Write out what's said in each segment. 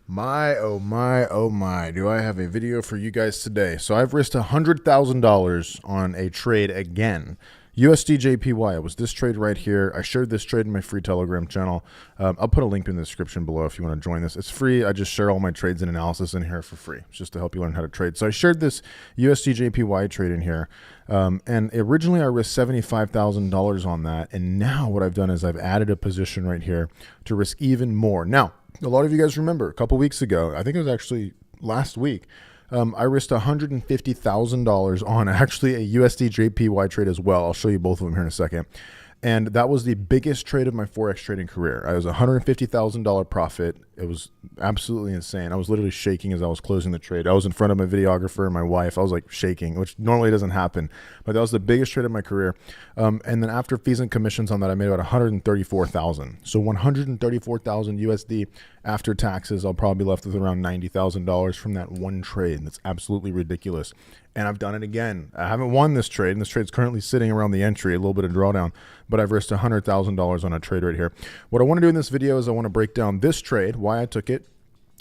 My, oh my, oh my, do I have a video for you guys today. So I've risked $100,000 on a trade again. USDJPY, it was this trade right here. I shared this trade in my free Telegram channel. I'll put a link in the description below if you want to join this. It's free. I just share all my trades and analysis in here for free. It's just to help you learn how to trade. So I shared this USDJPY trade in here. And originally I risked $75,000 on that. And now what I've done is I've added a position right here to risk even more. Now, a lot of you guys remember a couple weeks ago, I think it was actually last week, I risked $150,000 on actually a USDJPY trade as well. I'll show you both of them here in a second. And that was the biggest trade of my Forex trading career. I was $150,000 profit. It was absolutely insane. I was literally shaking as I was closing the trade. I was in front of my videographer and my wife. I was like shaking, which normally doesn't happen. But that was the biggest trade of my career. And then after fees and commissions on that, I made about $134,000. So $134,000 USD after taxes. I'll probably be left with around $90,000 from that one trade. That's absolutely ridiculous. And I've done it again. I haven't won this trade, and this trade's currently sitting around the entry, a little bit of drawdown, but I've risked $100,000 on a trade right here. What I want to do in this video is I want to break down this trade, why I took it,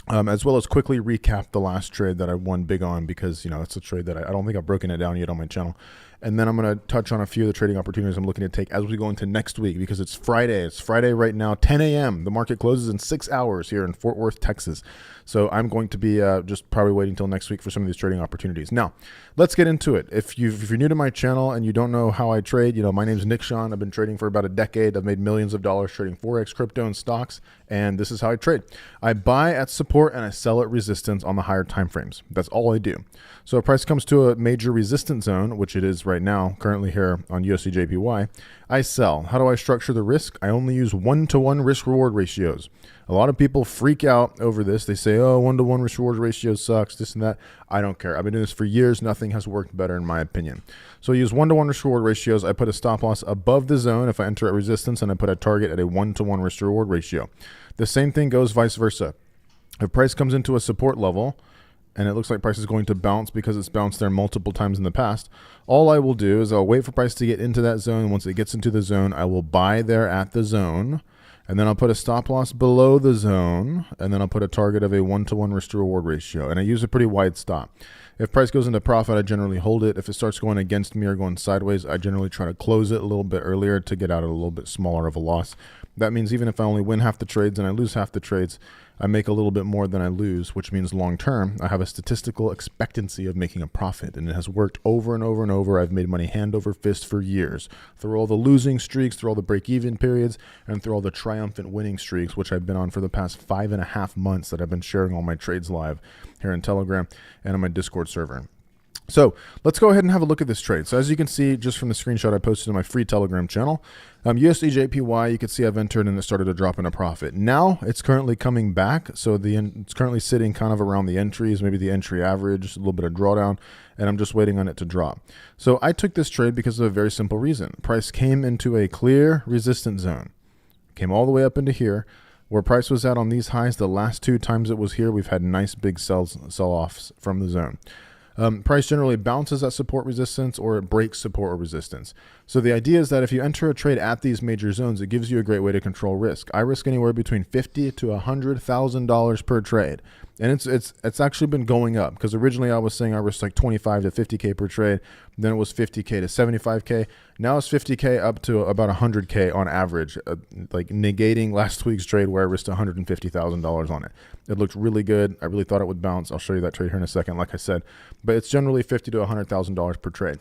as well as quickly recap the last trade that I won big on, because, you know, it's a trade that I don't think I've broken it down yet on my channel. And then I'm going to touch on a few of the trading opportunities I'm looking to take as we go into next week, because it's Friday. It's Friday right now, 10 a.m. The market closes in 6 hours here in Fort Worth, Texas. So I'm going to be just probably waiting until next week for some of these trading opportunities. Now, let's get into it. If you're new to my channel and you don't know how I trade, you know, my name is Nick Sean. I've been trading for about a decade. I've made millions of dollars trading Forex, crypto, and stocks. And this is how I trade. I buy at support and I sell at resistance on the higher time frames. That's all I do. So if price comes to a major resistance zone, which it is right now, currently here on USDJPY, I sell. How do I structure the risk? I only use one-to-one risk-reward ratios. A lot of people freak out over this. They say, oh, one-to-one risk-reward ratio sucks, this and that. I don't care. I've been doing this for years. Nothing has worked better in my opinion. So I use one-to-one risk-reward ratios. I put a stop loss above the zone if I enter at resistance, and I put a target at a one-to-one risk-reward ratio. The same thing goes vice versa. If price comes into a support level, and it looks like price is going to bounce because it's bounced there multiple times in the past, all I will do is I'll wait for price to get into that zone. Once it gets into the zone, I will buy there at the zone, and then I'll put a stop loss below the zone, and then I'll put a target of a one-to-one risk to reward ratio, and I use a pretty wide stop. If price goes into profit, I generally hold it. If it starts going against me or going sideways, I generally try to close it a little bit earlier to get out at a little bit smaller of a loss. That means even if I only win half the trades and I lose half the trades, I make a little bit more than I lose, which means long term, I have a statistical expectancy of making a profit. And it has worked over and over and over. I've made money hand over fist for years. Through all the losing streaks, through all the break-even periods, and through all the triumphant winning streaks, which I've been on for the past 5.5 months that I've been sharing all my trades live here in Telegram and on my Discord server. So let's go ahead and have a look at this trade. So as you can see, just from the screenshot I posted on my free Telegram channel, USDJPY, you can see I've entered and it started to drop in a profit. Now it's currently coming back. So it's currently sitting kind of around the entries, maybe the entry average, a little bit of drawdown, and I'm just waiting on it to drop. So I took this trade because of a very simple reason. Price came into a clear resistance zone, came all the way up into here. Where price was at on these highs, the last 2 times it was here, we've had nice big sell-offs from the zone. Price generally bounces at support resistance or it breaks support or resistance. So the idea is that if you enter a trade at these major zones, it gives you a great way to control risk. I risk anywhere between $50,000 to $100,000 per trade. And it's actually been going up, because originally I was saying I risked like 25 to 50K per trade. Then it was 50K to 75K. Now it's 50K up to about 100K on average, like negating last week's trade where I risked $150,000 on it. It looked really good. I really thought it would bounce. I'll show you that trade here in a second, like I said. But it's generally $50,000 to $100,000 per trade.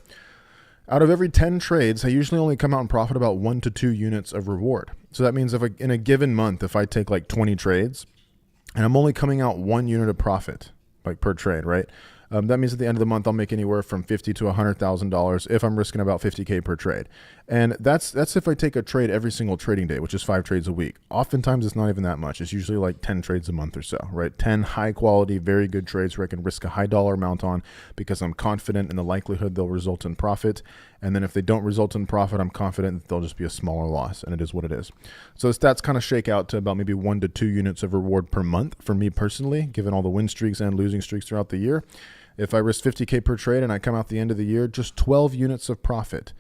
Out of every 10 trades, I usually only come out and profit about 1 to 2 units of reward. So that means if in a given month, if I take like 20 trades, and I'm only coming out 1 unit of profit, like per trade, right? That means at the end of the month, I'll make anywhere from $50,000 to $100,000 if I'm risking about 50K per trade. And that's if I take a trade every single trading day, which is 5 trades a week. Oftentimes, it's not even that much. It's usually like 10 trades a month or so, right? 10 high quality, very good trades where I can risk a high dollar amount on because I'm confident in the likelihood they'll result in profit. And then if they don't result in profit, I'm confident that they'll just be a smaller loss, and it is what it is. So the stats kind of shake out to about maybe 1 to 2 units of reward per month for me personally, given all the win streaks and losing streaks throughout the year. If I risk 50K per trade and I come out the end of the year, just 12 units of profit.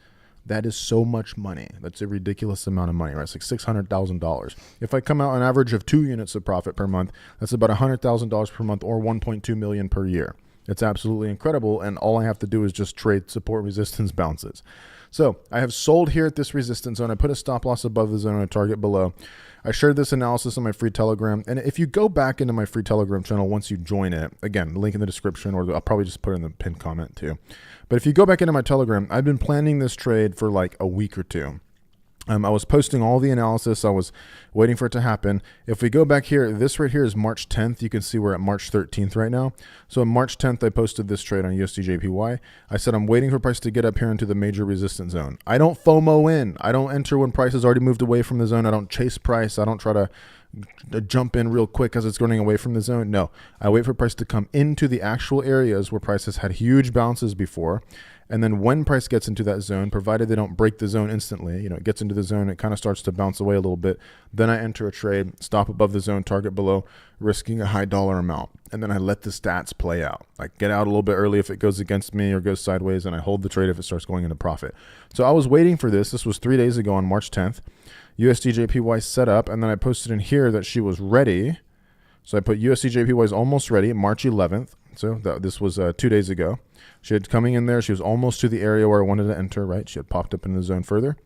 That is so much money. That's a ridiculous amount of money, right? It's like $600,000. If I come out an average of 2 units of profit per month, that's about $100,000 per month, or 1.2 million per year. It's absolutely incredible, and all I have to do is just trade support resistance bounces. So I have sold here at this resistance zone. I put a stop loss above the zone and a target below. I shared this analysis on my free Telegram. And if you go back into my free Telegram channel once you join it, again, link in the description, or I'll probably just put it in the pinned comment too. But if you go back into my Telegram, I've been planning this trade for like a week or two. I was posting all the analysis. I was waiting for it to happen. If we go back here, this right here is March 10th. You can see we're at March 13th right now. So on March 10th, I posted this trade on USDJPY. I said I'm waiting for price to get up here into the major resistance zone. I don't FOMO in. I don't enter when price has already moved away from the zone. I don't chase price. I don't try to jump in real quick as it's going away from the zone. No, I wait for price to come into the actual areas where price has had huge bounces before. And then when price gets into that zone, provided they don't break the zone instantly, it gets into the zone, it kind of starts to bounce away a little bit. Then I enter a trade, stop above the zone, target below, risking a high dollar amount. And then I let the stats play out. Like get out a little bit early if it goes against me or goes sideways, and I hold the trade if it starts going into profit. So I was waiting for this. This was 3 days ago on March 10th. USDJPY set up, and then I posted in here that she was ready. So I put USDJPY is almost ready, March 11th. So this was 2 days ago. She had coming in there. She was almost to the area where I wanted to enter, right? She had popped up in the zone further.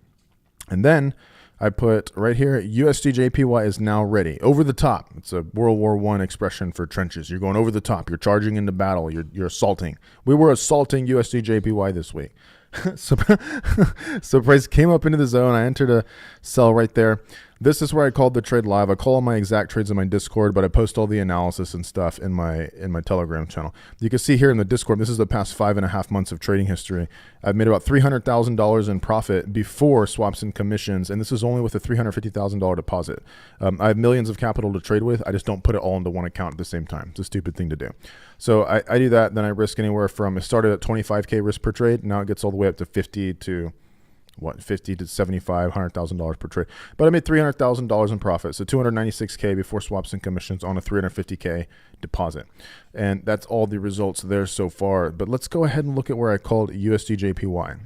And then I put right here, USDJPY is now ready. Over the top. It's a World War I expression for trenches. You're going over the top. You're charging into battle. You're assaulting. We were assaulting USDJPY this week. So price came up into the zone. I entered a sell right there. This is where I called the trade live. I call all my exact trades in my Discord, but I post all the analysis and stuff in my Telegram channel. You can see here in the Discord, this is the past 5.5 months of trading history. I've made about $300,000 in profit before swaps and commissions, and this is only with a $350,000 deposit. I have millions of capital to trade with. I just don't put it all into one account at the same time. It's a stupid thing to do. So I do that. Then I risk anywhere from, it started at 25K risk per trade. Now it gets all the way up to 50 to $75,000, $100,000 per trade. But I made $300,000 in profit. So $296K before swaps and commissions on a $350K deposit. And that's all the results there so far. But let's go ahead and look at where I called USDJPY.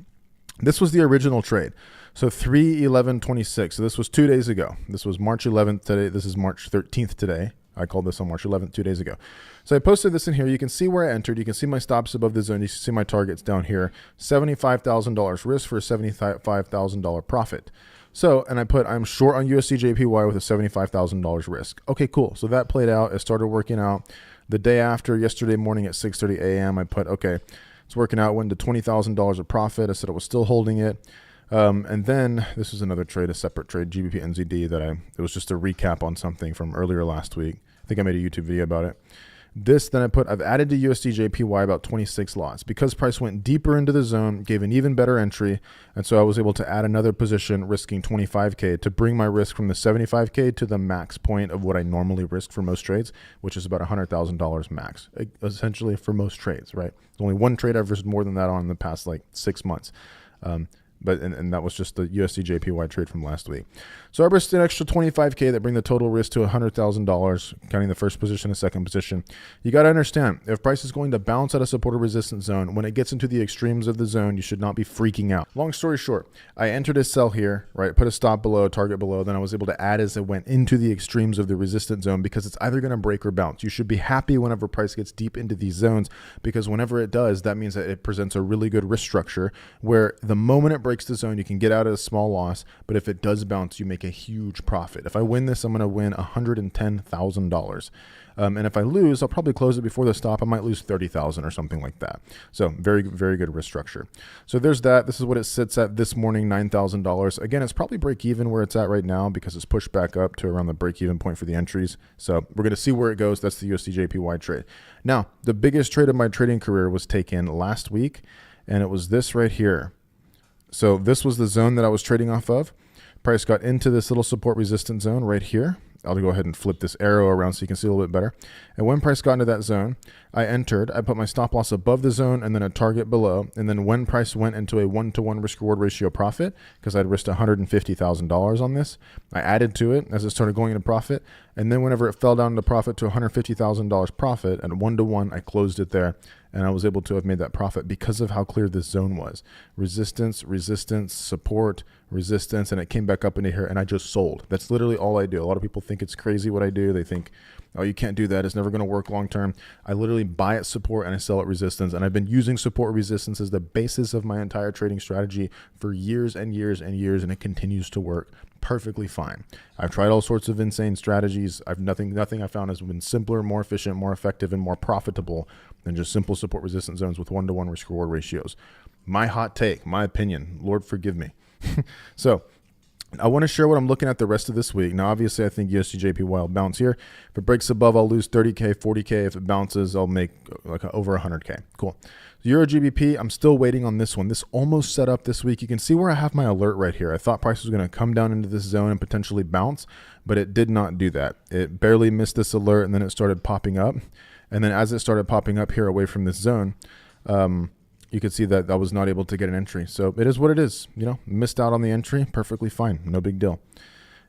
This was the original trade. So 3/11/26. So this was 2 days ago. This was March 11th today. This is March 13th today. I called this on March 11th, 2 days ago. So I posted this in here. You can see where I entered. You can see my stops above the zone. You can see my targets down here. $75,000 risk for a $75,000 profit. So, and I put, I'm short on USDJPY with a $75,000 risk. Okay, cool. So that played out. It started working out. The day after, yesterday morning at 6:30 a.m., I put, okay, it's working out. Went to $20,000 of profit. I said I was still holding it. And then this is another trade, a separate trade, GBP NZD, it was just a recap on something from earlier last week. I think I made a YouTube video about it. This, then I've added to USDJPY about 26 lots because price went deeper into the zone, gave an even better entry. And so I was able to add another position risking 25K to bring my risk from the 75K to the max point of what I normally risk for most trades, which is about $100,000 max, essentially for most trades, right? There's only one trade I've risked more than that on in the past like 6 months. But that was just the USDJPY trade from last week. So I risked an extra 25K that bring the total risk to $100,000, counting the first position and second position. You got to understand, if price is going to bounce at a support or resistance zone, when it gets into the extremes of the zone, you should not be freaking out. Long story short, I entered a sell here, right? Put a stop below, a target below. Then I was able to add as it went into the extremes of the resistance zone because it's either going to break or bounce. You should be happy whenever price gets deep into these zones because whenever it does, that means that it presents a really good risk structure where the moment it breaks the zone, you can get out at a small loss, but if it does bounce, you make a huge profit. If I win this, I'm going to win $110,000. And if I lose, I'll probably close it before the stop. I might lose 30,000 or something like that. So very, very good risk structure. So there's that. This is what it sits at this morning, $9,000. Again, it's probably break even where it's at right now because it's pushed back up to around the break even point for the entries. So we're going to see where it goes. That's the USDJPY trade. Now, the biggest trade of my trading career was taken last week, and it was this right here. So this was the zone that I was trading off of. Price got into this little support resistance zone right here. I'll go ahead and flip this arrow around so you can see a little bit better. And when price got into that zone, I entered. I put my stop loss above the zone and then a target below. And then when price went into a 1-to-1 risk-reward ratio profit, because I'd risked $150,000 on this, I added to it as it started going into profit. And then whenever it fell down to profit to $150,000 profit and 1-to-1, I closed it there. And I was able to have made that profit because of how clear this zone was. Resistance, resistance, support, resistance, and it came back up into here and I just sold. That's literally all I do. A lot of people think it's crazy what I do. They think, oh, you can't do that. It's never going to work long term. I literally buy at support and I sell at resistance. And I've been using support resistance as the basis of my entire trading strategy for years and years and years, and it continues to work perfectly fine. I've tried all sorts of insane strategies. Nothing I found has been simpler, more efficient, more effective, and more profitable than just simple support resistance zones with 1-to-1 risk reward ratios. My hot take, my opinion, Lord forgive me. So I want to share what I'm looking at the rest of this week. Now, obviously, I think USDJPY will bounce here. If it breaks above, I'll lose 30K, 40K. If it bounces, I'll make like over 100K. Cool. Euro GBP, I'm still waiting on this one. This almost set up this week. You can see where I have my alert right here. I thought price was going to come down into this zone and potentially bounce, but it did not do that. It barely missed this alert, and then it started popping up. And then as it started popping up here away from this zone, you could see that I was not able to get an entry. So it is what it is. You know, missed out on the entry. Perfectly fine. No big deal.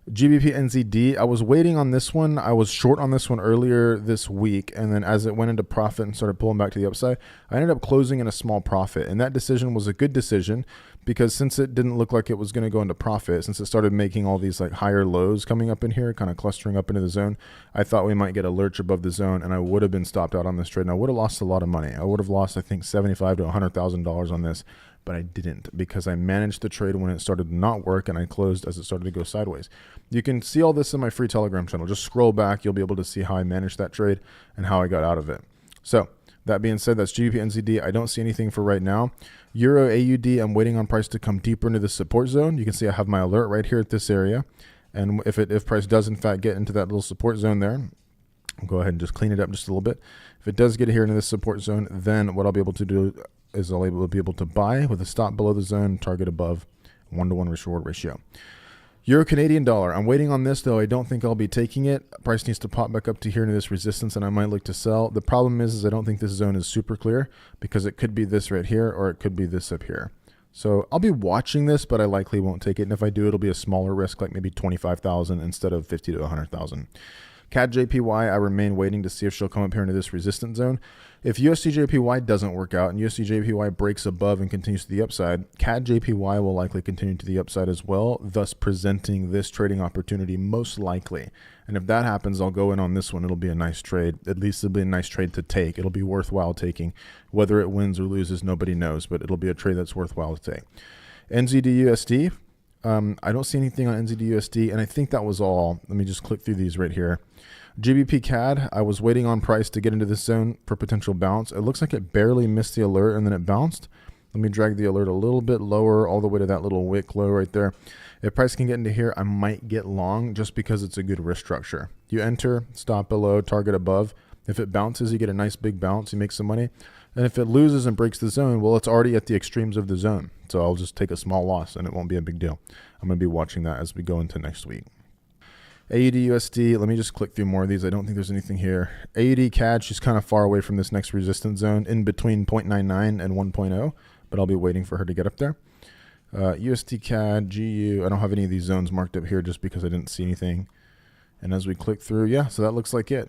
GBP NZD, I was waiting on this one. I was short on this one earlier this week. And then as it went into profit and started pulling back to the upside, I ended up closing in a small profit. And that decision was a good decision because since it didn't look like it was going to go into profit, since it started making all these like higher lows coming up in here, kind of clustering up into the zone, I thought we might get a lurch above the zone and I would have been stopped out on this trade. And I would have lost a lot of money. I would have lost, I think, $75,000 to $100,000 on this. But I didn't because I managed the trade when it started to not work and I closed as it started to go sideways. You can see all this in my free Telegram channel. Just scroll back. You'll be able to see how I managed that trade and how I got out of it. So that being said, that's GBP NZD. I don't see anything for right now. Euro AUD, I'm waiting on price to come deeper into the support zone. You can see I have my alert right here at this area. And if price does in fact get into that little support zone there, I'll go ahead and just clean it up just a little bit. If it does get here into this support zone, then what I'll be able to do is I'll be able to buy with a stop below the zone, target above, 1-to-1 risk reward ratio. Euro Canadian dollar. I'm waiting on this though. I don't think I'll be taking it. Price needs to pop back up to here into this resistance and I might look to sell. The problem is I don't think this zone is super clear because it could be this right here or it could be this up here. So I'll be watching this, but I likely won't take it. And if I do, it'll be a smaller risk, like maybe 25,000 instead of 50 to 100,000. CAD JPY, I remain waiting to see if she'll come up here into this resistance zone. If USDJPY doesn't work out and USDJPY breaks above and continues to the upside, CAD JPY will likely continue to the upside as well, thus presenting this trading opportunity most likely. And if that happens, I'll go in on this one. It'll be a nice trade. At least it'll be a nice trade to take. It'll be worthwhile taking. Whether it wins or loses, nobody knows, but it'll be a trade that's worthwhile to take. NZD-USD, I don't see anything on NZD-USD, and I think that was all. Let me just click through these right here. GBP CAD, I was waiting on price to get into this zone for potential bounce. It looks like it barely missed the alert and then it bounced. Let me drag the alert a little bit lower, all the way to that little wick low right there. If price can get into here, I might get long just because it's a good risk structure. You enter, stop below, target above. If it bounces, you get a nice big bounce, you make some money. And if it loses and breaks the zone, well, it's already at the extremes of the zone. So I'll just take a small loss and it won't be a big deal. I'm going to be watching that as we go into next week. AUD USD, let me just click through more of these. I don't think there's anything here. AUD CAD, she's kind of far away from this next resistance zone in between 0.99 and 1.0, but I'll be waiting for her to get up there. USD CAD, GU, I don't have any of these zones marked up here just because I didn't see anything. And as we click through, yeah, so that looks like it.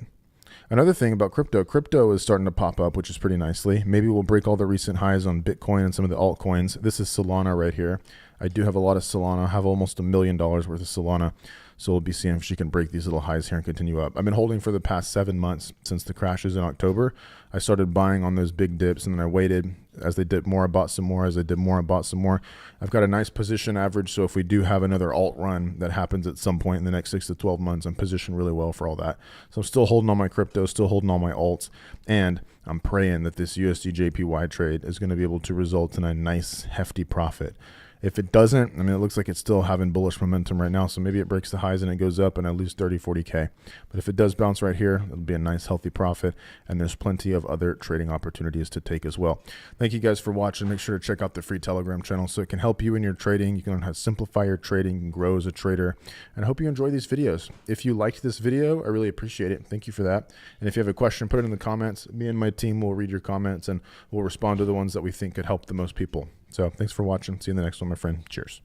Another thing about crypto is starting to pop up, which is pretty nicely. Maybe we'll break all the recent highs on Bitcoin and some of the altcoins. This is Solana right here. I do have a lot of Solana. I have almost $1 million worth of Solana. So we'll be seeing if she can break these little highs here and continue up. I've been holding for the past 7 months since the crashes in October. I started buying on those big dips and then I waited. As they did more, I bought some more. As I did more, I bought some more. I've got a nice position average. So if we do have another alt run that happens at some point in the next 6 to 12 months, I'm positioned really well for all that. So I'm still holding all my crypto, still holding all my alts. And I'm praying that this USDJPY trade is going to be able to result in a nice hefty profit. If it doesn't, I mean, it looks like it's still having bullish momentum right now. So maybe it breaks the highs and it goes up and I lose 30, 40K. But if it does bounce right here, it'll be a nice healthy profit. And there's plenty of other trading opportunities to take as well. Thank you guys for watching. Make sure to check out the free Telegram channel so it can help you in your trading. You can learn how to simplify your trading and grow as a trader. And I hope you enjoy these videos. If you liked this video, I really appreciate it. Thank you for that. And if you have a question, put it in the comments. Me and my team will read your comments and we'll respond to the ones that we think could help the most people. So thanks for watching. See you in the next one, my friend. Cheers.